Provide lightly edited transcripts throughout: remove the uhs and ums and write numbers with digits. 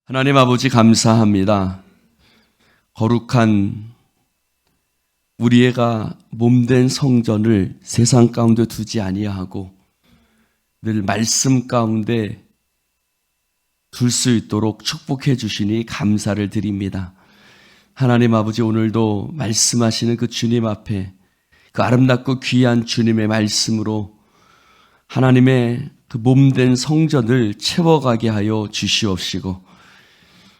하나님 아버지 감사합니다. 거룩한 우리가 몸된 성전을 세상 가운데 두지 아니하고 늘 말씀 가운데 둘 수 있도록 축복해 주시니 감사를 드립니다. 하나님 아버지, 오늘도 말씀하시는 그 주님 앞에 그 아름답고 귀한 주님의 말씀으로 하나님의 그 몸된 성전을 채워가게 하여 주시옵시고,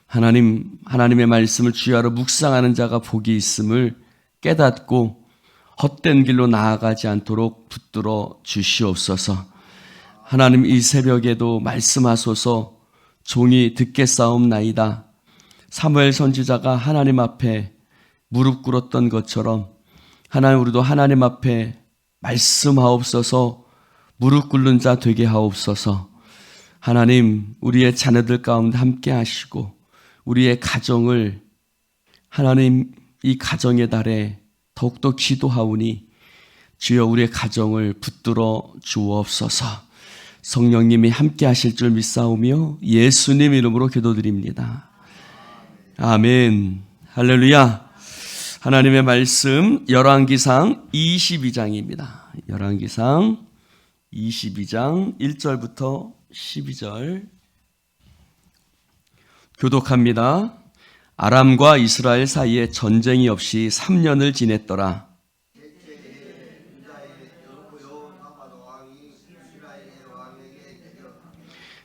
하나님의 말씀을 주야로 묵상하는 자가 복이 있음을 깨닫고 헛된 길로 나아가지 않도록 붙들어 주시옵소서. 하나님, 이 새벽에도 말씀하소서. 종이 듣겠사옵나이다. 사무엘 선지자가 하나님 앞에 무릎 꿇었던 것처럼 하나님, 우리도 하나님 앞에 말씀하옵소서. 무릎 꿇는 자 되게 하옵소서. 하나님, 우리의 자녀들 가운데 함께 하시고 우리의 가정을, 하나님, 이 가정의 달에 더욱더 기도하오니 주여 우리의 가정을 붙들어 주옵소서. 성령님이 함께 하실 줄 믿사오며 예수님 이름으로 기도드립니다. 아멘. 할렐루야. 하나님의 말씀 열왕기상 22장입니다. 열왕기상 22장 1절부터 12절 교독합니다. 아람과 이스라엘 사이에 전쟁이 없이 3년을 지냈더라.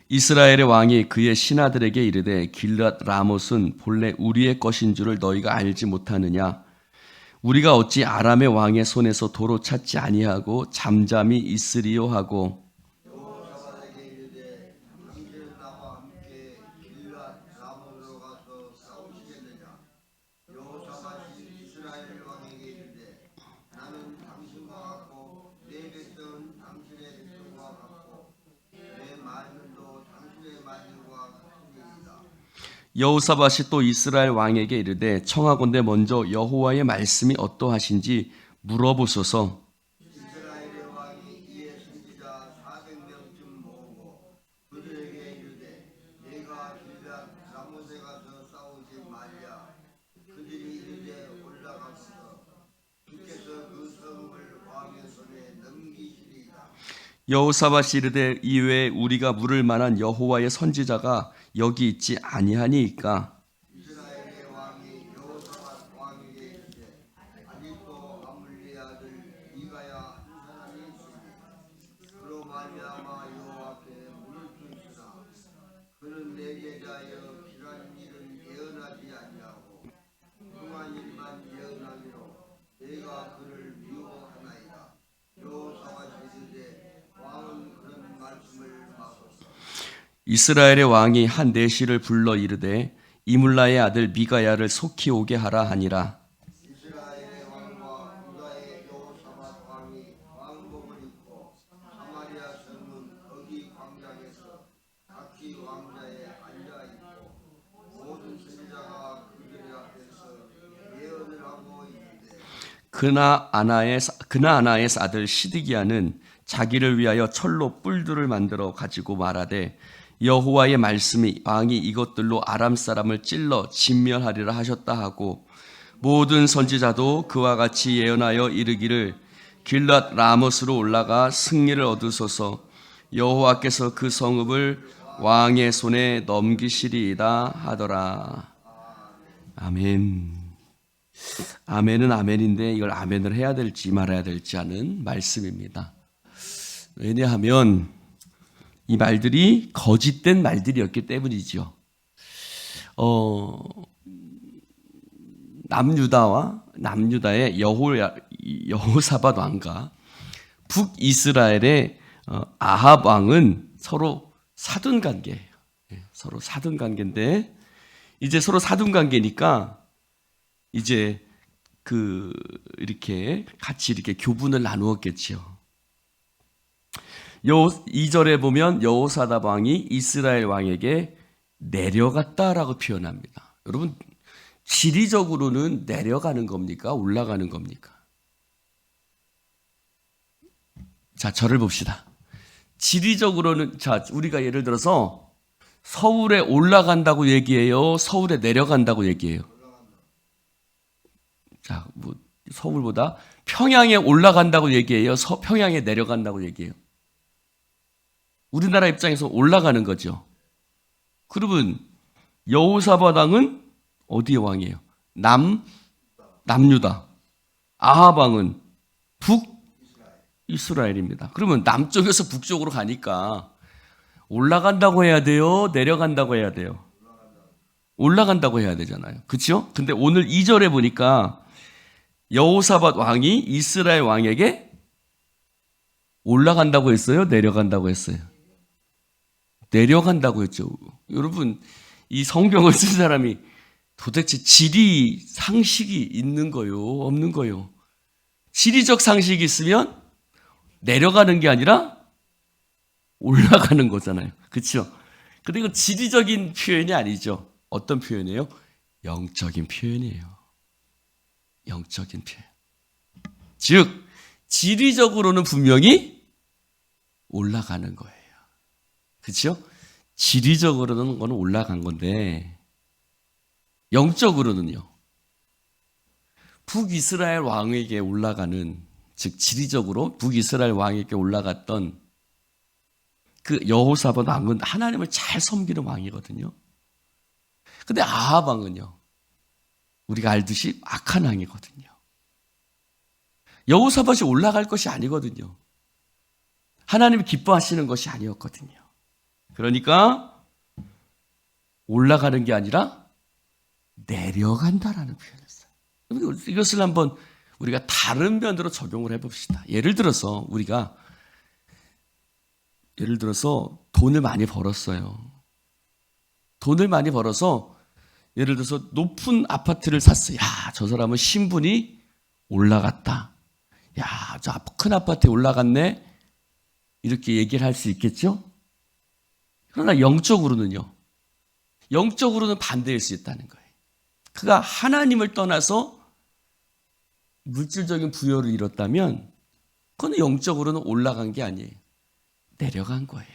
이스라엘의 왕이 그의 신하들에게 이르되, 길랏 라못은 본래 우리의 것인 줄을 너희가 알지 못하느냐? 우리가 어찌 아람의 왕의 손에서 도로 찾지 아니하고 잠잠히 있으리요 하고, 여호사밧이 또 이스라엘 왕에게 이르되, 청하건대 먼저 여호와의 말씀이 어떠하신지 물어보소서. 이스라엘의 왕이 이에 선지자 400명쯤 모으고 그들에게 이르되, 내가 길랏 라못에 가서 싸우지 말랴. 그들이 이르되, 올라가소서. 주께서 그 성을 왕의 손에 넘기시리이다. 여호사밧이 이르되, 이외에 우리가 물을 만한 여호와의 선지자가 여기 있지 아니하니이까? 이스라엘의 왕이 여호사밧 왕에게 이르되, 아직도 아물리의 아들 미가야 한 사람이 있으니 그로 말미암아 여호와께 물을 주시라. 그는 내게 대하여 길한 일은 예언하지 아니하고 흉한 일만 예언하기로 내가 그를 미워하나이다. 여호사밧이 이르되, 왕은 그런 말씀을 마소서. 이스라엘의 왕이 한 내시를 불러 이르되, 이물라의 아들 미가야를 속히 오게 하라 하니라. 이스라엘의 왕과 유다의 여호사밧 왕이 왕복을 입고 사마리아 성문 거기 광장에서 각기 왕자에 앉아 있고 모든 선지자가 그들 앞에서 예언을 하고 있는데, 그나아나의 아들 시드기야는 자기를 위하여 철로 뿔들을 만들어 가지고 말하되, 여호와의 말씀이 왕이 이것들로 아람 사람을 찔러 진멸하리라 하셨다 하고, 모든 선지자도 그와 같이 예언하여 이르기를, 길랏 라못으로 올라가 승리를 얻으소서. 여호와께서 그 성읍을 왕의 손에 넘기시리이다 하더라. 아멘. 아멘은 아멘인데 이걸 아멘을 해야 될지 말아야 될지 하는 말씀입니다. 왜냐하면 이 말들이 거짓된 말들이었기 때문이죠. 남유다의 여호사밧 왕과 북이스라엘의 아합 왕은 서로 사돈 관계예요. 서로 사돈 관계인데, 이제 서로 사돈 관계니까 이제 이렇게 같이 이렇게 교분을 나누었겠지요. 2절에 보면 여호사밧 왕이 이스라엘 왕에게 내려갔다라고 표현합니다. 여러분, 지리적으로는 내려가는 겁니까? 올라가는 겁니까? 자, 저를 봅시다. 지리적으로는, 자, 우리가 예를 들어서 서울에 올라간다고 얘기해요? 서울에 내려간다고 얘기해요? 자, 뭐 서울보다 평양에 올라간다고 얘기해요? 평양에 내려간다고 얘기해요? 우리나라 입장에서 올라가는 거죠. 그러면 여호사밧 왕은 어디의 왕이에요? 남유다. 아합 왕은 북이스라엘입니다. 그러면 남쪽에서 북쪽으로 가니까 올라간다고 해야 돼요? 내려간다고 해야 돼요? 올라간다고 해야 되잖아요. 그렇죠? 근데 오늘 2절에 보니까 여호사밧 왕이 이스라엘 왕에게 올라간다고 했어요? 내려간다고 했어요? 내려간다고 했죠. 여러분, 이 성경을 쓴 사람이 도대체 지리 상식이 있는 거요? 없는 거요? 지리적 상식이 있으면 내려가는 게 아니라 올라가는 거잖아요. 그렇죠? 근데 이거 지리적인 표현이 아니죠. 어떤 표현이에요? 영적인 표현이에요. 영적인 표현. 즉, 지리적으로는 분명히 올라가는 거예요. 그렇죠? 지리적으로는 그건 올라간 건데 영적으로는요. 북이스라엘 왕에게 올라가는, 즉 지리적으로 북이스라엘 왕에게 올라갔던 그 여호사밧 왕은 하나님을 잘 섬기는 왕이거든요. 근데 아합 왕은요, 우리가 알듯이 악한 왕이거든요. 여호사밧이 올라갈 것이 아니거든요. 하나님이 기뻐하시는 것이 아니었거든요. 그러니까 올라가는 게 아니라 내려간다라는 표현을 써요. 이것을 한번 우리가 다른 면으로 적용을 해봅시다. 예를 들어서 돈을 많이 벌었어요. 돈을 많이 벌어서 예를 들어서 높은 아파트를 샀어요. 야, 저 사람은 신분이 올라갔다. 야, 저 큰 아파트에 올라갔네. 이렇게 얘기를 할 수 있겠죠? 그러나 영적으로는 반대일 수 있다는 거예요. 그가 하나님을 떠나서 물질적인 부여를 이뤘다면 그건 영적으로는 올라간 게 아니에요. 내려간 거예요.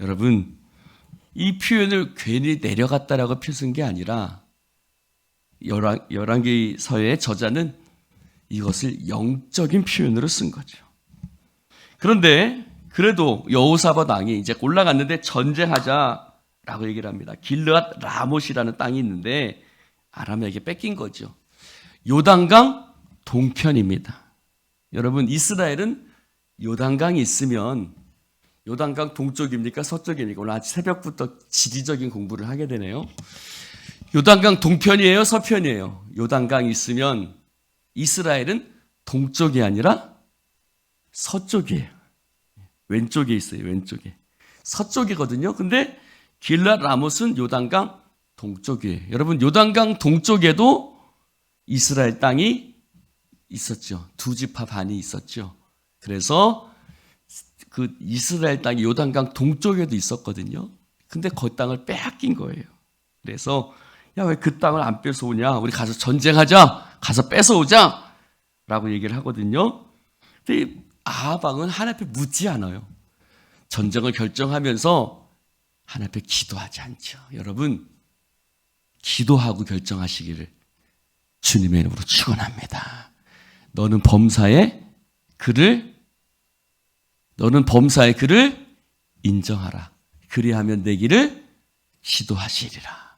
여러분, 이 표현을 괜히 내려갔다라고 펴쓴 게 아니라 열왕기서의 저자는 이것을 영적인 표현으로 쓴 거죠. 그런데 그래도 여호사밧 왕이 이제 올라갔는데 전쟁하자라고 얘기를 합니다. 길르앗 라못이라는 땅이 있는데 아람에게 뺏긴 거죠. 요단강 동편입니다. 여러분, 이스라엘은 요단강이 있으면 요단강 동쪽입니까? 서쪽입니까? 오늘 아침 새벽부터 지리적인 공부를 하게 되네요. 요단강 동편이에요? 서편이에요? 요단강이 있으면 이스라엘은 동쪽이 아니라 서쪽이에요. 왼쪽에 있어요. 왼쪽에. 서쪽이거든요. 근데 길르앗 라못은 요단강 동쪽이에요. 여러분, 요단강 동쪽에도 이스라엘 땅이 있었죠. 두 지파 반이 있었죠. 그래서 그 이스라엘 땅이 요단강 동쪽에도 있었거든요. 근데 그 땅을 빼앗긴 거예요. 그래서 야, 왜 그 땅을 안 뺏어오냐? 우리 가서 전쟁하자. 가서 뺏어오자. 라고 얘기를 하거든요. 근데 아합 왕은 하나님 앞에 묻지 않아요. 전쟁을 결정하면서 하나님 앞에 기도하지 않죠. 여러분, 기도하고 결정하시기를 주님의 이름으로 축원합니다. 너는 범사의 그를 인정하라. 그리하면 내 길을 지도하시리라.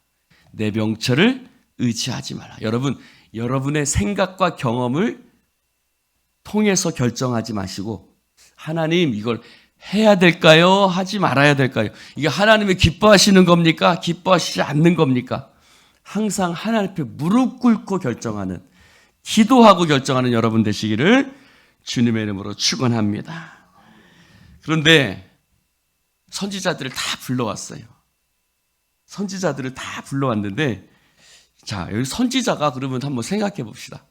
내 명철을 의지하지 마라. 여러분, 여러분의 생각과 경험을 통해서 결정하지 마시고 하나님, 이걸 해야 될까요? 하지 말아야 될까요? 이게 하나님이 기뻐하시는 겁니까? 기뻐하시지 않는 겁니까? 항상 하나님 앞에 무릎 꿇고 결정하는, 기도하고 결정하는 여러분 되시기를 주님의 이름으로 축원합니다. 그런데 선지자들을 다 불러왔어요. 선지자들을 다 불러왔는데, 자, 여기 선지자가 그러면 한번 생각해 봅시다.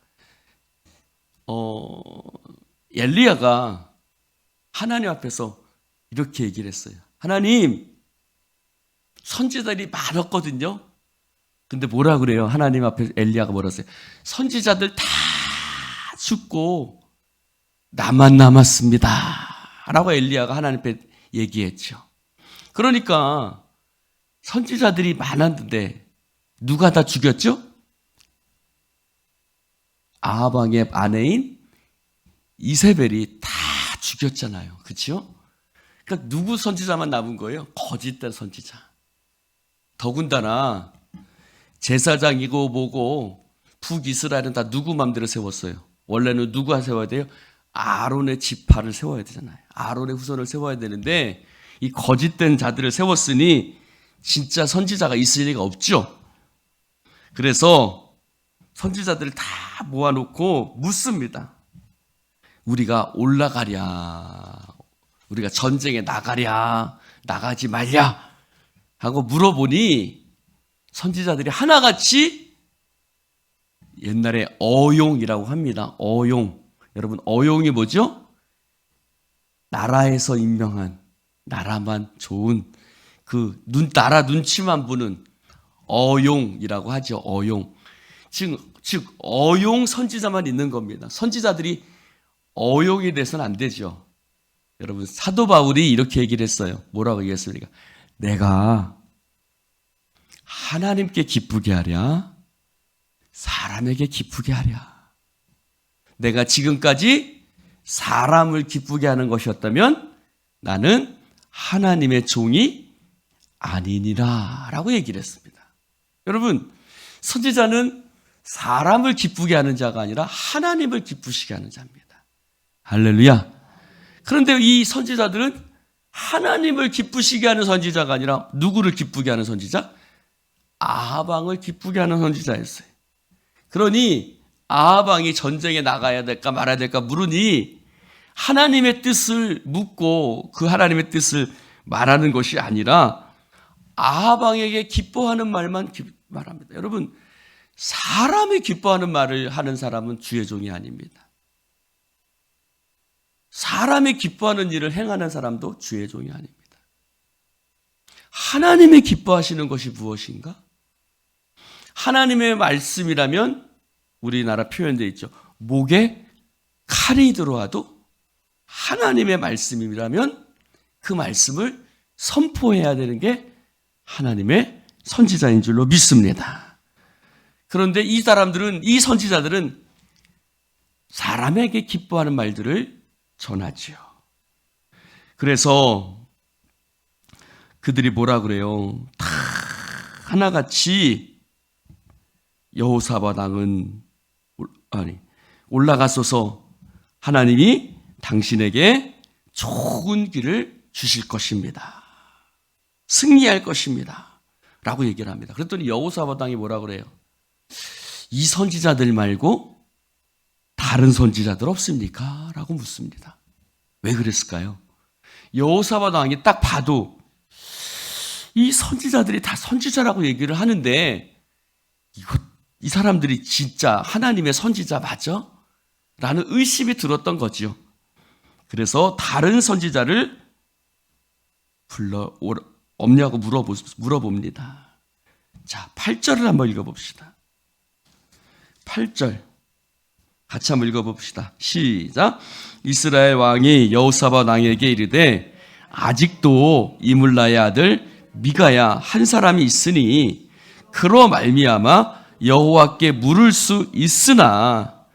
엘리야가 하나님 앞에서 이렇게 얘기를 했어요. 하나님, 선지자들이 많았거든요. 근데 뭐라 그래요? 하나님 앞에 엘리야가 뭐라 했어요? 선지자들 다 죽고 나만 남았습니다. 라고 엘리야가 하나님 앞에 얘기했죠. 그러니까 선지자들이 많았는데 누가 다 죽였죠? 아합 왕의 아내인 이세벨이 다 죽였잖아요. 그렇죠? 그러니까 누구 선지자만 남은 거예요? 거짓된 선지자. 더군다나 제사장이고 뭐고 북이스라엘은 다 누구 맘대로 세웠어요. 원래는 누가 세워야 돼요? 아론의 지파를 세워야 되잖아요. 아론의 후손을 세워야 되는데 이 거짓된 자들을 세웠으니 진짜 선지자가 있을 리가 없죠. 그래서 선지자들을 다 모아놓고 묻습니다. 우리가 올라가랴, 우리가 전쟁에 나가랴, 나가지 말랴 하고 물어보니 선지자들이 하나같이 옛날에 어용이라고 합니다. 어용. 여러분, 어용이 뭐죠? 나라에서 임명한, 나라만 좋은 나라 눈치만 보는 어용이라고 하죠. 어용. 즉 어용 선지자만 있는 겁니다. 선지자들이 어용이 돼서는 안 되죠. 여러분, 사도 바울이 이렇게 얘기를 했어요. 뭐라고 얘기했습니까? 내가 하나님께 기쁘게 하랴, 사람에게 기쁘게 하랴. 내가 지금까지 사람을 기쁘게 하는 것이었다면 나는 하나님의 종이 아니니라 라고 얘기를 했습니다. 여러분, 선지자는 사람을 기쁘게 하는 자가 아니라 하나님을 기쁘시게 하는 자입니다. 할렐루야. 그런데 이 선지자들은 하나님을 기쁘시게 하는 선지자가 아니라 누구를 기쁘게 하는 선지자? 아합 왕을 기쁘게 하는 선지자였어요. 그러니 아합 왕이 전쟁에 나가야 될까 말아야 될까 물으니 하나님의 뜻을 묻고 그 하나님의 뜻을 말하는 것이 아니라 아합 왕에게 기뻐하는 말만 말합니다. 여러분, 사람이 기뻐하는 말을 하는 사람은 주의 종이 아닙니다. 사람이 기뻐하는 일을 행하는 사람도 주의 종이 아닙니다. 하나님이 기뻐하시는 것이 무엇인가? 하나님의 말씀이라면 우리나라 표현되어 있죠. 목에 칼이 들어와도 하나님의 말씀이라면 그 말씀을 선포해야 되는 게 하나님의 선지자인 줄로 믿습니다. 그런데 이 선지자들은 사람에게 기뻐하는 말들을 전하지요. 그래서 그들이 뭐라 그래요? 다 하나같이 여호사밧 왕은 올라가소서, 하나님이 당신에게 좋은 길을 주실 것입니다. 승리할 것입니다. 라고 얘기를 합니다. 그랬더니 여호사밧 왕이 뭐라 그래요? 이 선지자들 말고 다른 선지자들 없습니까? 라고 묻습니다. 왜 그랬을까요? 여호사밧 왕이 딱 봐도 이 선지자들이 다 선지자라고 얘기를 하는데 이 사람들이 진짜 하나님의 선지자 맞아? 라는 의심이 들었던 거지요. 그래서 다른 선지자를 불러 없냐고 물어봅니다. 자, 8절을 한번 읽어봅시다. 8절 같이 한번 읽어봅시다. 시작. 이스라엘 왕이 여호사밧 왕에게 이르되 아직도 이물라의 아들 미가야 한 사람이 있으니 그로 말미암아 여호와께 물을 수 있으나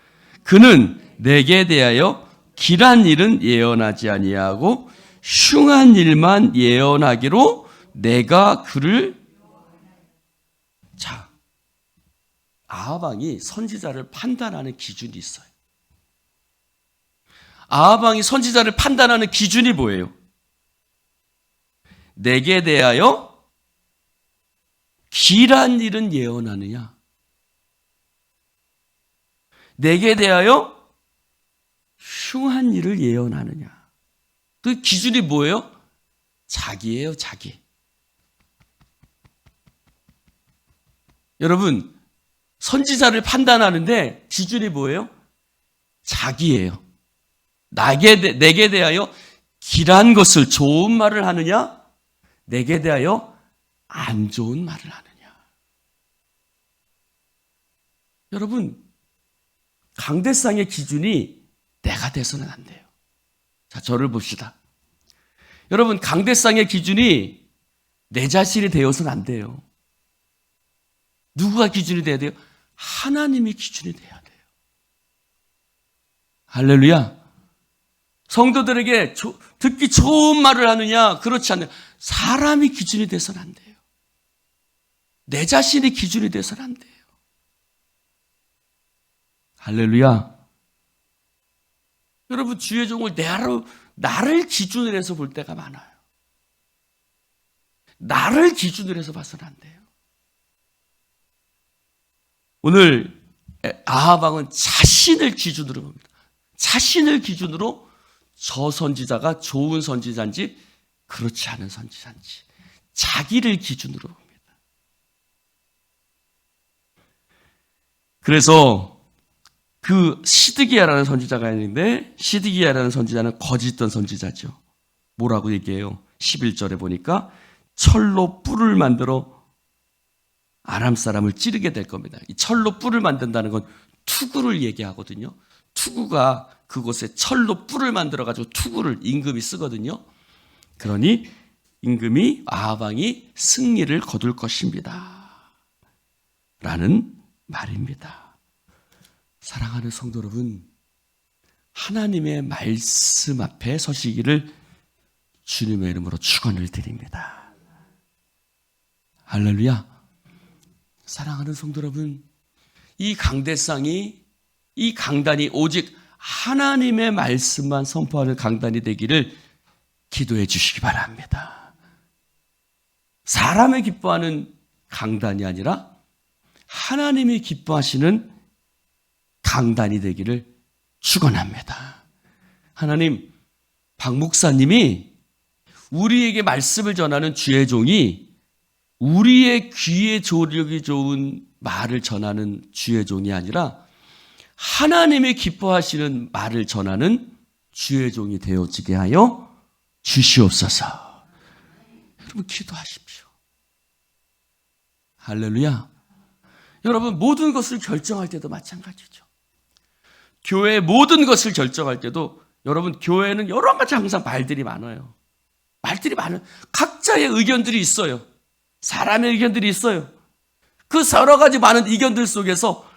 그는 내게 대하여 길한 일은 예언하지 아니하고 흉한 일만 예언하기로 내가 그를. 자, 아합 왕이 선지자를 판단하는 기준이 있어요. 아합 왕이 선지자를 판단하는 기준이 뭐예요? 내게 대하여 길한 일은 예언하느냐? 내게 대하여 흉한 일을 예언하느냐? 그 기준이 뭐예요? 자기예요, 자기. 여러분, 선지자를 판단하는데 기준이 뭐예요? 자기예요. 내게 대하여 길한 것을 좋은 말을 하느냐? 내게 대하여 안 좋은 말을 하느냐? 여러분, 강대상의 기준이 내가 돼서는 안 돼요. 자, 저를 봅시다. 여러분, 강대상의 기준이 내 자신이 되어서는 안 돼요. 누구가 기준이 돼야 돼요? 하나님이 기준이 돼야 돼요. 할렐루야. 성도들에게 듣기 좋은 말을 하느냐? 그렇지 않느냐? 사람이 기준이 돼서는 안 돼요. 내 자신이 기준이 돼서는 안 돼요. 할렐루야. 여러분, 주의 종을 나를 기준으로 해서 볼 때가 많아요. 나를 기준으로 해서 봐서는 안 돼요. 오늘 아합 왕은 자신을 기준으로 봅니다. 자신을 기준으로 저 선지자가 좋은 선지자인지 그렇지 않은 선지자인지 자기를 기준으로 봅니다. 그래서 그 시드기야라는 선지자가 있는데, 시드기야라는 선지자는 거짓된 선지자죠. 뭐라고 얘기해요? 11절에 보니까 철로 뿔을 만들어 아람 사람을 찌르게 될 겁니다. 이 철로 뿔을 만든다는 건 투구를 얘기하거든요. 투구가 그곳에 철로 뿔을 만들어가지고 투구를 임금이 쓰거든요. 그러니 임금이 아합 왕이 승리를 거둘 것입니다. 라는 말입니다. 사랑하는 성도 여러분, 하나님의 말씀 앞에 서시기를 주님의 이름으로 축원을 드립니다. 할렐루야. 사랑하는 성도 여러분, 이 강단이 오직 하나님의 말씀만 선포하는 강단이 되기를 기도해 주시기 바랍니다. 사람이 기뻐하는 강단이 아니라 하나님이 기뻐하시는 강단이 되기를 축원합니다. 하나님, 박 목사님이 우리에게 말씀을 전하는 주의 종이 우리의 귀에 조력이 좋은 말을 전하는 주의 종이 아니라 하나님이 기뻐하시는 말을 전하는 주의 종이 되어지게 하여 주시옵소서. 여러분, 기도하십시오. 할렐루야. 여러분, 모든 것을 결정할 때도 마찬가지죠. 교회의 모든 것을 결정할 때도 여러분, 교회는 여러 가지 항상 말들이 많아요. 각자의 의견들이 있어요. 사람의 의견들이 있어요. 그 여러 가지 많은 의견들 속에서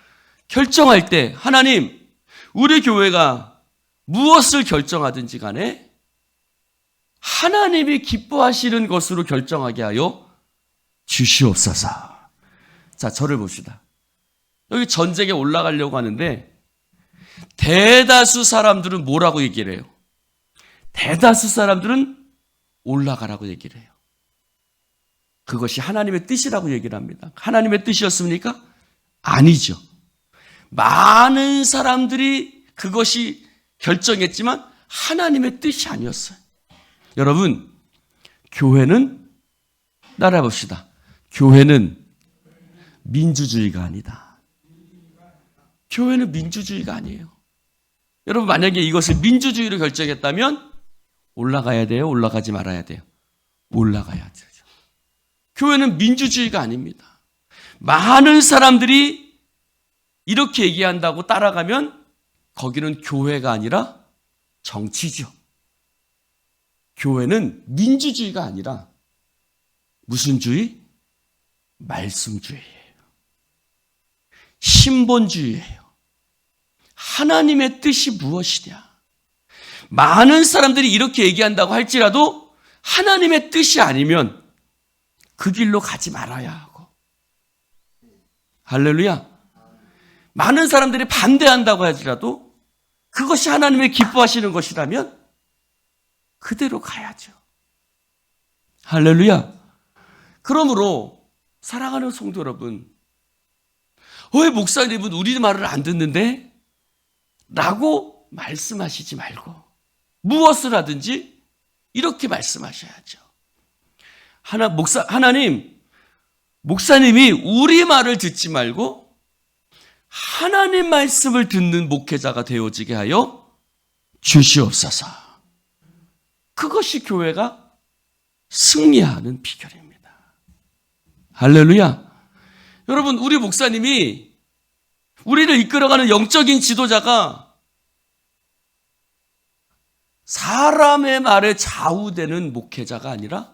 결정할 때 하나님, 우리 교회가 무엇을 결정하든지 간에 하나님이 기뻐하시는 것으로 결정하게 하여 주시옵소서. 자, 저를 봅시다. 여기 전쟁에 올라가려고 하는데 대다수 사람들은 뭐라고 얘기를 해요? 대다수 사람들은 올라가라고 얘기를 해요. 그것이 하나님의 뜻이라고 얘기를 합니다. 하나님의 뜻이었습니까? 아니죠. 많은 사람들이 그것이 결정했지만 하나님의 뜻이 아니었어요. 여러분, 교회는 따라봅시다. 교회는 민주주의가 아니다. 교회는 민주주의가 아니에요. 여러분, 만약에 이것을 민주주의로 결정했다면 올라가야 돼요? 올라가지 말아야 돼요? 올라가야 되죠. 교회는 민주주의가 아닙니다. 많은 사람들이 이렇게 얘기한다고 따라가면 거기는 교회가 아니라 정치죠. 교회는 민주주의가 아니라 무슨 주의? 말씀주의예요. 신본주의예요. 하나님의 뜻이 무엇이냐? 많은 사람들이 이렇게 얘기한다고 할지라도 하나님의 뜻이 아니면 그 길로 가지 말아야 하고. 할렐루야. 많은 사람들이 반대한다고 하지라도 그것이 하나님의 기뻐하시는 것이라면 그대로 가야죠. 할렐루야. 그러므로 사랑하는 성도 여러분, 왜 목사님은 우리 말을 안 듣는데? 라고 말씀하시지 말고 무엇을 하든지 이렇게 말씀하셔야죠. 하나님, 목사님이 우리 말을 듣지 말고 하나님 말씀을 듣는 목회자가 되어지게 하여 주시옵소서. 그것이 교회가 승리하는 비결입니다. 할렐루야. 여러분, 우리 목사님이 우리를 이끌어가는 영적인 지도자가 사람의 말에 좌우되는 목회자가 아니라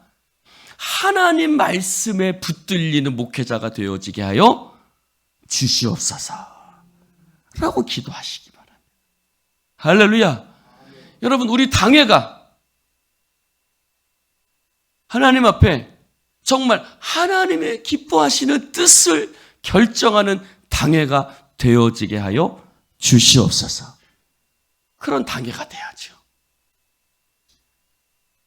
하나님 말씀에 붙들리는 목회자가 되어지게 하여 주시옵소서 라고 기도하시기 바랍니다. 할렐루야. 여러분, 우리 당회가 하나님 앞에 정말 하나님의 기뻐하시는 뜻을 결정하는 당회가 되어지게 하여 주시옵소서. 그런 당회가 돼야죠.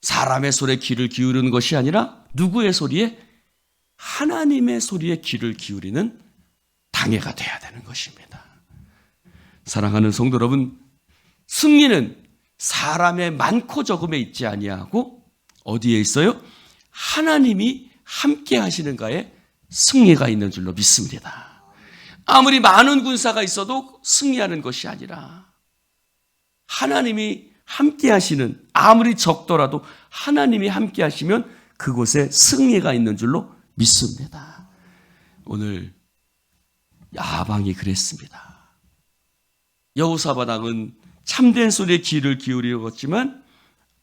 사람의 소리에 귀를 기울이는 것이 아니라 누구의 소리에? 하나님의 소리에 귀를 기울이는 당회가 돼야 되는 것입니다. 사랑하는 성도 여러분, 승리는 사람의 많고 적음에 있지 아니하고 어디에 있어요? 하나님이 함께 하시는가에 승리가 있는 줄로 믿습니다. 아무리 많은 군사가 있어도 승리하는 것이 아니라 하나님이 함께 하시는, 아무리 적더라도 하나님이 함께 하시면 그곳에 승리가 있는 줄로 믿습니다. 오늘 야방이 그랬습니다. 여호사밧 왕은 참된 소리에 귀를 기울이려고 했지만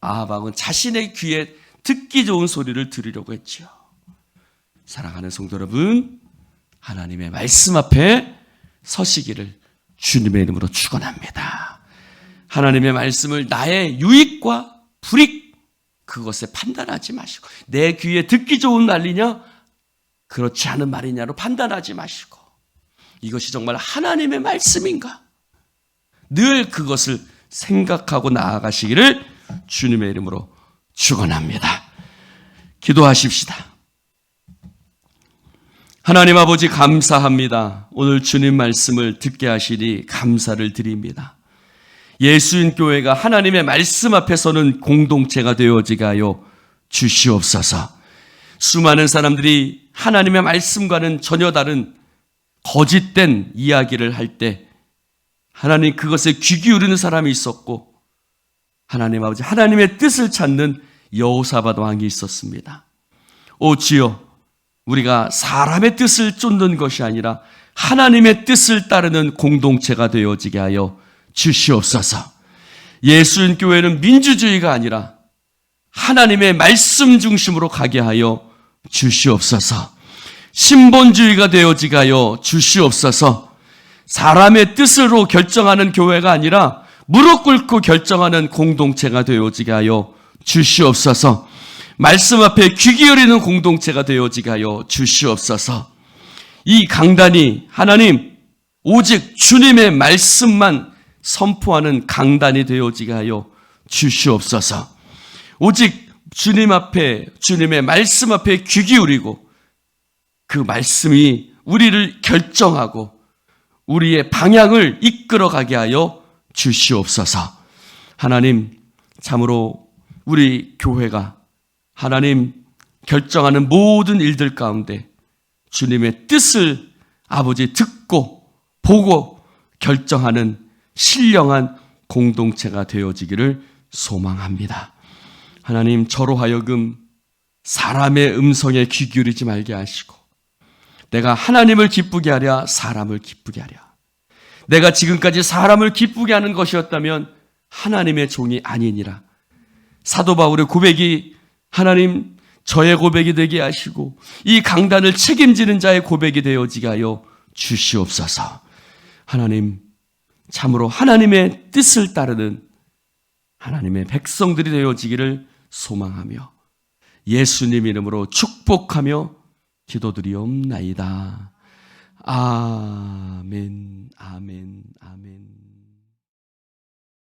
아방은 자신의 귀에 듣기 좋은 소리를 들으려고 했지요. 사랑하는 성도 여러분, 하나님의 말씀 앞에 서시기를 주님의 이름으로 축원합니다. 하나님의 말씀을 나의 유익과 불익 그것에 판단하지 마시고, 내 귀에 듣기 좋은 말이냐 그렇지 않은 말이냐로 판단하지 마시고, 이것이 정말 하나님의 말씀인가 늘 그것을 생각하고 나아가시기를 주님의 이름으로 축원합니다. 기도하십시다. 하나님 아버지, 감사합니다. 오늘 주님 말씀을 듣게 하시니 감사를 드립니다. 예수인 교회가 하나님의 말씀 앞에 서는 공동체가 되어지게 하여 주시옵소서. 수많은 사람들이 하나님의 말씀과는 전혀 다른 거짓된 이야기를 할 때 하나님 그것에 귀 기울이는 사람이 있었고, 하나님 아버지, 하나님의 뜻을 찾는 여호사밧 왕이 있었습니다. 오 주여, 우리가 사람의 뜻을 쫓는 것이 아니라 하나님의 뜻을 따르는 공동체가 되어지게 하여 주시옵소서. 예수님 교회는 민주주의가 아니라 하나님의 말씀 중심으로 가게 하여 주시옵소서. 신본주의가 되어지게 하여 주시옵소서. 사람의 뜻으로 결정하는 교회가 아니라 무릎 꿇고 결정하는 공동체가 되어지게 하여 주시옵소서. 말씀 앞에 귀 기울이는 공동체가 되어지게 하여 주시옵소서. 이 강단이 하나님 오직 주님의 말씀만 선포하는 강단이 되어지게 하여 주시옵소서. 오직 주님 앞에, 주님의 말씀 앞에 귀 기울이고 그 말씀이 우리를 결정하고 우리의 방향을 이끌어가게 하여 주시옵소서. 하나님, 참으로 우리 교회가 하나님 결정하는 모든 일들 가운데 주님의 뜻을 아버지 듣고 보고 결정하는 신령한 공동체가 되어지기를 소망합니다. 하나님, 저로 하여금 사람의 음성에 귀 기울이지 말게 하시고, 내가 하나님을 기쁘게 하랴 사람을 기쁘게 하랴. 내가 지금까지 사람을 기쁘게 하는 것이었다면 하나님의 종이 아니니라. 사도 바울의 고백이 하나님 저의 고백이 되게 하시고 이 강단을 책임지는 자의 고백이 되어지게 하여 주시옵소서. 하나님, 참으로 하나님의 뜻을 따르는 하나님의 백성들이 되어지기를 소망하며 예수님 이름으로 축복하며 기도드리옵나이다. 아멘, 아멘, 아멘.